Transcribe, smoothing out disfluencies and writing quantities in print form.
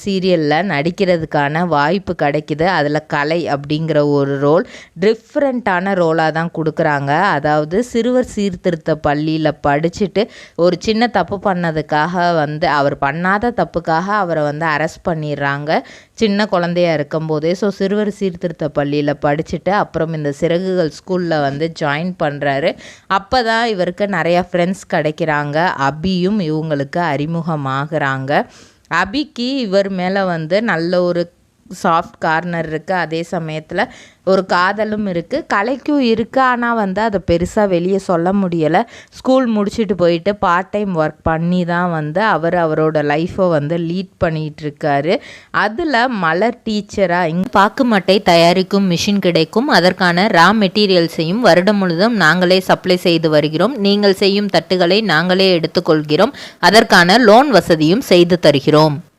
சீரியலில் நடிக்கிறதுக்கான வாய்ப்பு கிடைக்குது. அதில் கலை அப்படிங்கிற ஒரு ரோல் டிஃப்ரெண்ட்டான ரோலாக தான் கொடுக்குறாங்க. அதாவது சிறுவர் சீர்திருத்த பள்ளியில் படிச்சுட்டு ஒரு சின்ன தப்பு பண்ணதுக்காக அவர் பண்ணாத தப்புக்காக அவரை அரெஸ்ட் பண்ணிடுறாங்க சின்ன குழந்தையாக இருக்கும்போதே. ஸோ சிறுவர் சீர்திருத்த பள்ளியில் படிச்சுட்டு அப்புறம் இந்த சிறகுகள் ஸ்கூலில் ஜாயின் பண்ணுறாரு. அப்போ தான் இவருக்கு நிறையா ஃப்ரெண்ட்ஸ் கிடைக்கிறாங்க. அபியும் இவங்களுக்கு அறிமுகமாகறாங்க. அபிக்கு இவர் மேலே நல்ல ஒரு சாஃப்ட் கார்னர் இருக்குது. அதே சமயத்தில் ஒரு காதலும் இருக்குது, கலைக்கும் இருக்குது. ஆனால் அதை பெருசாக வெளியே சொல்ல முடியலை. ஸ்கூல் முடிச்சுட்டு போயிட்டு பார்ட் டைம் ஒர்க் பண்ணி தான் அவரோட லைஃப்பை லீட் பண்ணிகிட்ருக்காரு. அதில் மலர் டீச்சராக இங்கே பாக்குமட்டை தயாரிக்கும் மிஷின் கிடைக்கும். அதற்கான ரா மெட்டீரியல்ஸையும் வருடம் முழுதும் நாங்களே சப்ளை செய்து வருகிறோம். நீங்கள் செய்யும் தட்டுகளை நாங்களே எடுத்துக்கொள்கிறோம். அதற்கான லோன் வசதியும் செய்து தருகிறோம்.